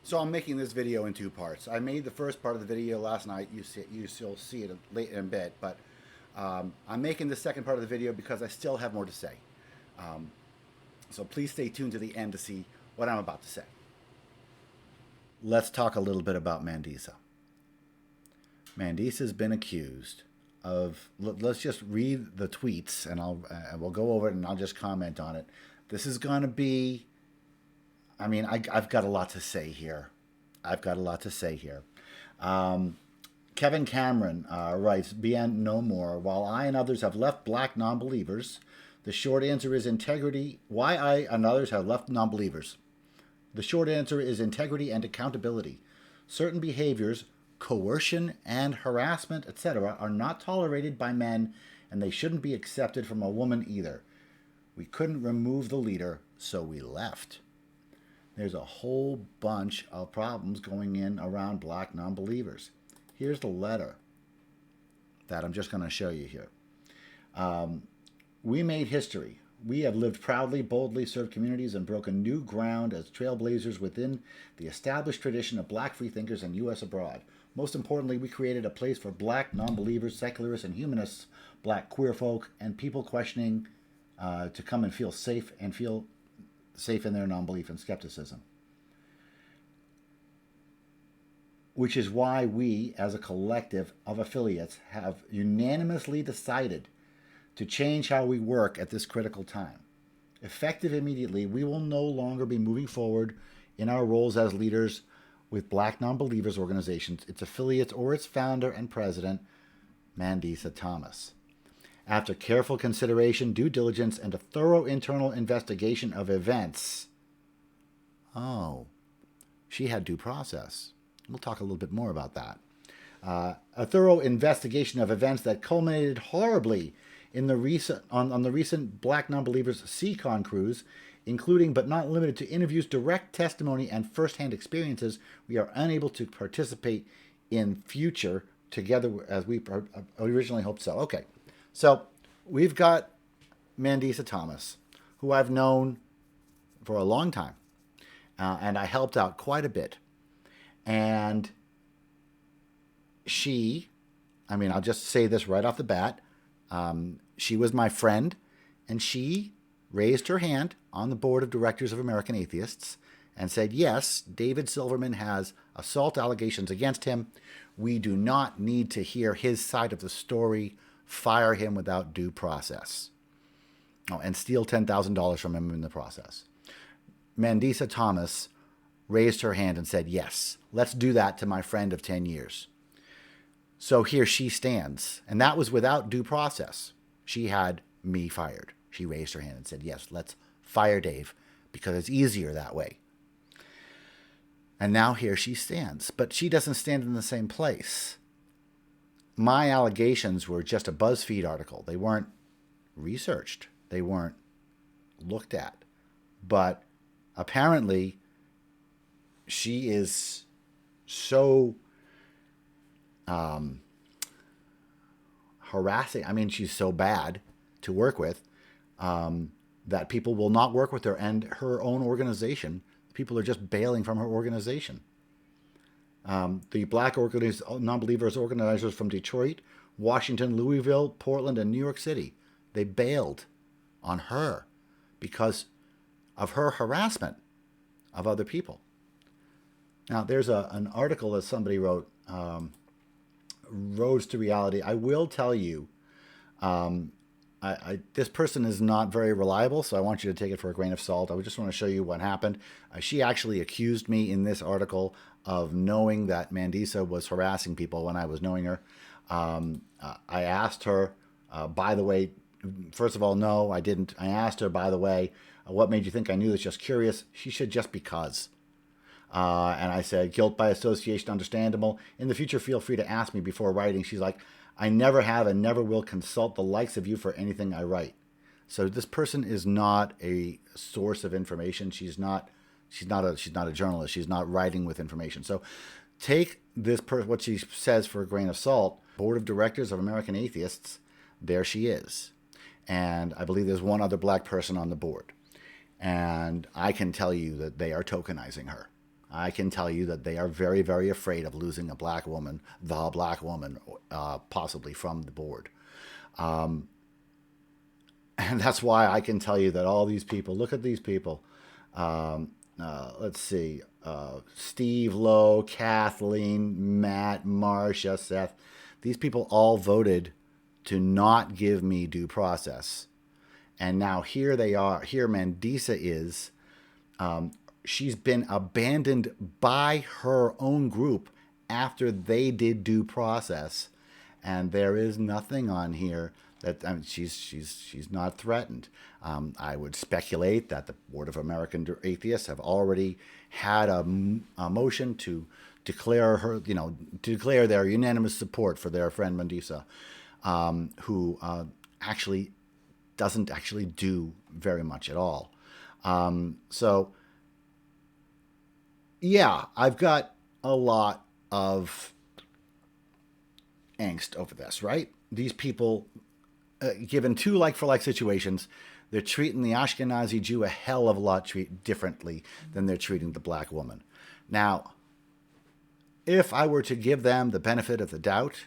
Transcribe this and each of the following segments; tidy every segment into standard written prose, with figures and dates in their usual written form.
So I'm making this video in two parts. I made the first part of the video last night. You'll see it late in a bit, but I'm making the second part of the video because I still have more to say. Um, so please stay tuned to the end to see what I'm about to say. Let's talk a little bit about Mandisa. Mandisa has been accused of. Let's just read the tweets, and we'll go over it, and I'll just comment on it. This is going to be. I mean, I've got a lot to say here. Kevin Cameron writes, "Bien no more. While I and others have left black non-believers, the short answer is integrity. Why I and others have left non-believers. The short answer is integrity and accountability. Certain behaviors, coercion and harassment, etc., are not tolerated by men, and they shouldn't be accepted from a woman either. We couldn't remove the leader, so we left." There's a whole bunch of problems going in around black non-believers. Here's the letter that I'm just going to show you here. We made history. We have lived proudly, boldly, served communities, and broken new ground as trailblazers within the established tradition of black freethinkers in U.S. abroad. Most importantly, we created a place for black non-believers, secularists, and humanists, black queer folk, and people questioning to come and feel safe in their non-belief and skepticism. Which is why we, as a collective of affiliates, have unanimously decided to change how we work at this critical time. Effective immediately, we will no longer be moving forward in our roles as leaders with black non-believers organizations, its affiliates, or its founder and president, Mandisa Thomas. After careful consideration, due diligence, and a thorough internal investigation of events. Oh, she had due process. We'll talk a little bit more about that. A thorough investigation of events that culminated horribly in the recent Black Nonbelievers CCon cruise, including but not limited to interviews, direct testimony, and firsthand experiences we are unable to participate in future together as we originally hoped so. Okay. So we've got Mandisa Thomas, who I've known for a long time, and I helped out quite a bit. And I'll just say this right off the bat, she was my friend, and she raised her hand on the board of directors of American Atheists and said, yes, David Silverman has assault allegations against him. We do not need to hear his side of the story. Fire him without due process. Oh, and steal $10,000 from him in the process. Mandisa Thomas raised her hand and said, yes, let's do that to my friend of 10 years. So here she stands. And that was without due process. She had me fired. She raised her hand and said, yes, let's fire Dave because it's easier that way. And now here she stands. But she doesn't stand in the same place. My allegations were just a BuzzFeed article. They weren't researched. They weren't looked at. But apparently, she is so harassing. I mean, she's so bad to work with that people will not work with her and her own organization. People are just bailing from her organization. The black non-believers organizers from Detroit, Washington, Louisville, Portland, and New York City, they bailed on her because of her harassment of other people. Now, there's an article that somebody wrote, Roads to Reality. I will tell you, this person is not very reliable, so I want you to take it for a grain of salt. I just want to show you what happened. She actually accused me in this article of knowing that Mandisa was harassing people when I was knowing her. I asked her, by the way, first of all, no, I didn't. I asked her, by the way, what made you think I knew this? Just curious. She said, just because. And I said, guilt by association, understandable. In the future, feel free to ask me before writing. She's like, I never have and never will consult the likes of you for anything I write. So this person is not a source of information. She's not a journalist. She's not writing with information. So take what she says for a grain of salt. Board of Directors of American Atheists, there she is. And I believe there's one other black person on the board. And I can tell you that they are tokenizing her. I can tell you that they are very, very afraid of losing the black woman, possibly from the board. And that's why I can tell you that all these people, look at these people. Let's see. Steve Lowe, Kathleen, Matt, Marcia, Seth. These people all voted to not give me due process. And now here they are. Here Mandisa is. She's been abandoned by her own group after they did due process. And there is nothing on here that she's not threatened. I would speculate that the Board of American Atheists have already had a motion to declare her, declare their unanimous support for their friend Mandisa, who actually doesn't actually do very much at all. So, yeah, I've got a lot of angst over this, right? These people, given two like-for-like situations, they're treating the Ashkenazi Jew a hell of a lot differently than they're treating the black woman. Now, if I were to give them the benefit of the doubt,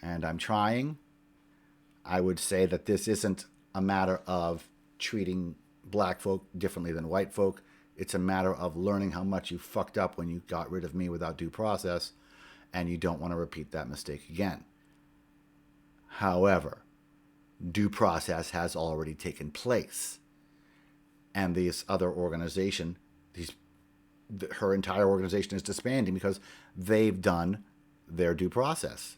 and I'm trying, I would say that this isn't a matter of treating black folk differently than white folk. It's a matter of learning how much you fucked up when you got rid of me without due process, and you don't want to repeat that mistake again. However, due process has already taken place. And this other organization, her entire organization is disbanding because they've done their due process.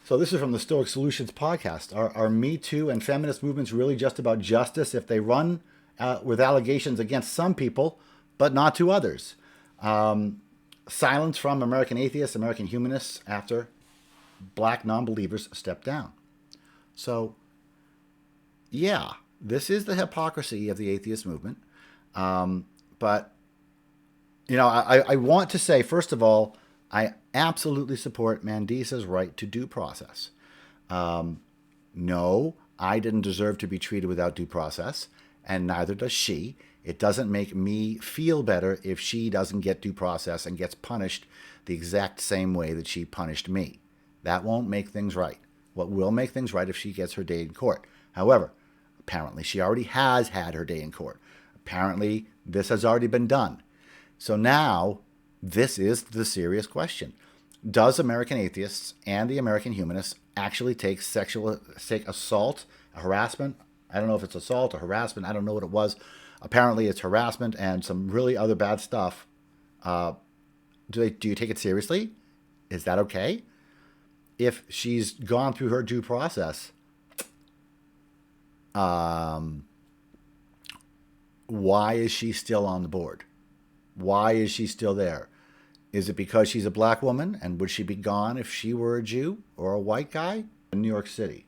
So this is from the Stoic Solutions podcast. Are Me Too and feminist movements really just about justice if they run with allegations against some people, but not to others? Silence from American atheists, American humanists after black non-believers stepped down. So, yeah, this is the hypocrisy of the atheist movement. But, I want to say, first of all, I absolutely support Mandisa's right to due process. No, I didn't deserve to be treated without due process, and neither does she. It doesn't make me feel better if she doesn't get due process and gets punished the exact same way that she punished me. That won't make things right. What will make things right if she gets her day in court. However, apparently she already has had her day in court. Apparently this has already been done. So now this is the serious question. Does American atheists and the American humanists actually take assault, harassment? I don't know if it's assault or harassment. I don't know what it was. Apparently it's harassment and some really other bad stuff. Do you take it seriously? Is that okay? If she's gone through her due process, why is she still on the board? Why is she still there? Is it because she's a black woman? And would she be gone if she were a Jew or a white guy? In New York City.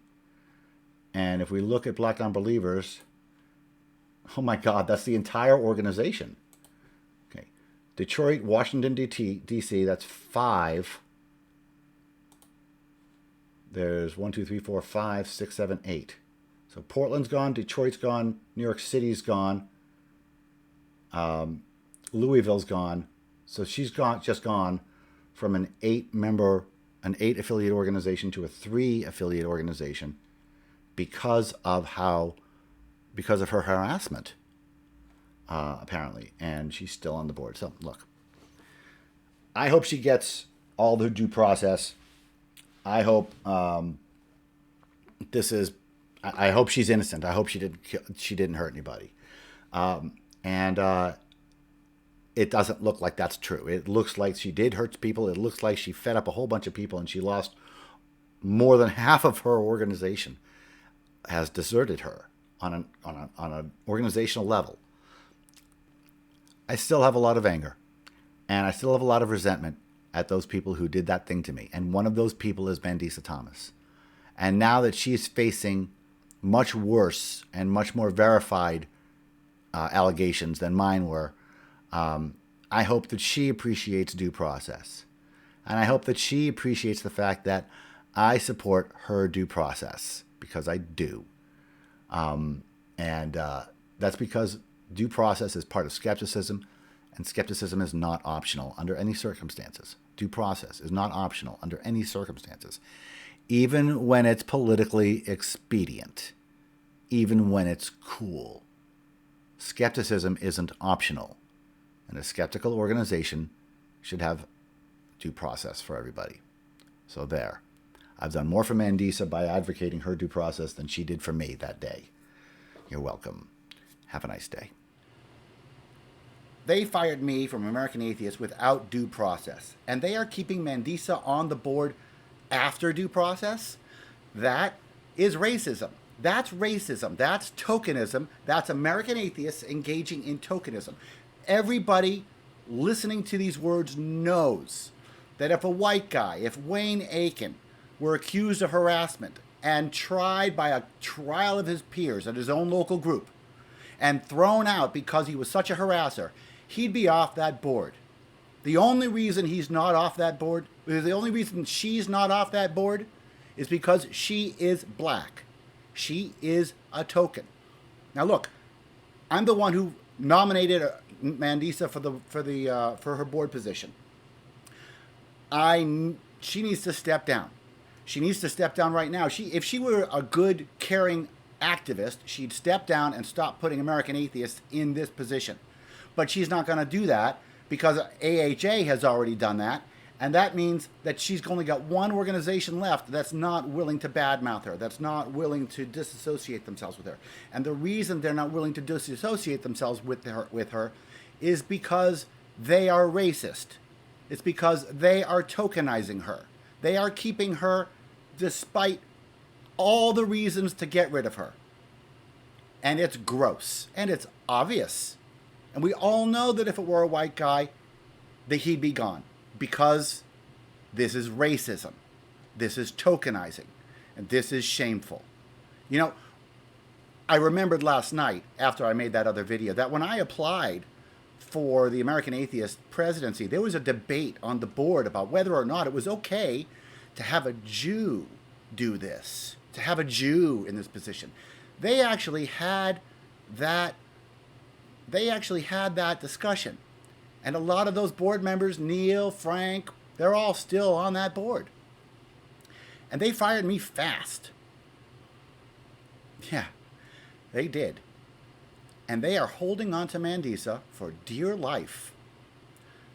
And if we look at Black Nonbelievers, oh my God, that's the entire organization. Okay. Detroit, Washington, D.C., that's 5. There's 1, 2, 3, 4, 5, 6, 7, 8. So Portland's gone, Detroit's gone, New York City's gone, Louisville's gone. So she's just gone from an 8 affiliate organization to a 3 affiliate organization because of her harassment, apparently, and she's still on the board. So look, I hope she gets all the due process. I hope I hope she's innocent. I hope she didn't hurt anybody. It doesn't look like that's true. It looks like she did hurt people. It looks like she fed up a whole bunch of people and she lost more than half of her organization, has deserted her on an organizational level. I still have a lot of anger and I still have a lot of resentment at those people who did that thing to me. And one of those people is Mandisa Thomas. And now that she's facing much worse and much more verified allegations than mine were, I hope that she appreciates due process. And I hope that she appreciates the fact that I support her due process, because I do. That's because due process is part of skepticism, And skepticism is not optional under any circumstances. Due process is not optional under any circumstances, even when it's politically expedient, even when it's cool. Skepticism isn't optional, and a skeptical organization should have due process for everybody. So there. I've done more for Mandisa by advocating her due process than she did for me that day. You're welcome. Have a nice day. They fired me from American Atheists without due process, and they are keeping Mandisa on the board after due process? That is racism. That's racism. That's tokenism. That's American atheists engaging in tokenism. Everybody listening to these words knows that if a white guy, if Wayne Aiken, were accused of harassment and tried by a trial of his peers at his own local group and thrown out because he was such a harasser, he'd be off that board. The only reason he's not off that board, the only reason she's not off that board is because she is black. She is a token. Now look, I'm the one who nominated Mandisa for her board position. She needs to step down. She needs to step down right now. If she were a good, caring activist, she'd step down and stop putting American atheists in this position. But she's not going to do that because AHA has already done that. And that means that she's only got one organization left that's not willing to badmouth her, that's not willing to disassociate themselves with her. And the reason they're not willing to disassociate themselves with her is because they are racist. It's because they are tokenizing her. They are keeping her despite all the reasons to get rid of her. And it's gross. And it's obvious. And we all know that if it were a white guy, that he'd be gone. Because this is racism. This is tokenizing. And this is shameful. You know, I remembered last night, after I made that other video, that when I applied for the American Atheist presidency, there was a debate on the board about whether or not it was okay to have a Jew do this, to have a Jew in this position. They actually had that discussion. And a lot of those board members, Neil, Frank, they're all still on that board. And they fired me fast. Yeah, they did. And they are holding on to Mandisa for dear life.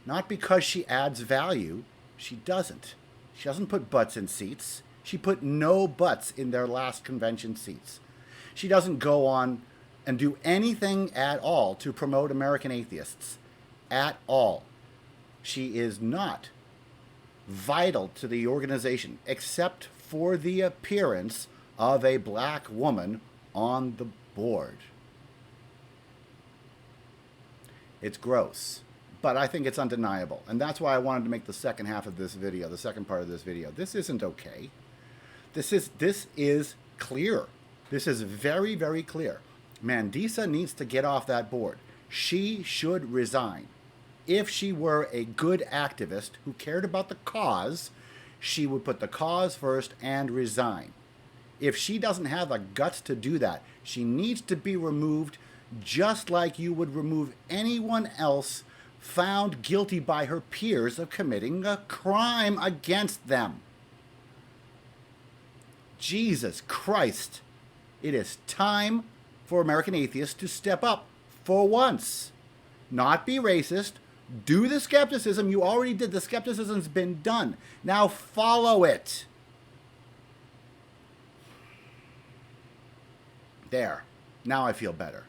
Not because she adds value. She doesn't. She doesn't put butts in seats. She put no butts in their last convention seats. She doesn't go on and do anything at all to promote American atheists. At all. She is not vital to the organization except for the appearance of a black woman on the board. It's gross, but I think it's undeniable. And that's why I wanted to make the second half of this video, the second part of this video. This isn't okay. This is clear. This is very, very clear. Mandisa needs to get off that board. She should resign. If she were a good activist who cared about the cause, she would put the cause first and resign. If she doesn't have the guts to do that, she needs to be removed just like you would remove anyone else found guilty by her peers of committing a crime against them. Jesus Christ. It is time for American atheists to step up for once. Not be racist. Do the skepticism. You already did. The skepticism's been done. Now follow it. There. Now I feel better.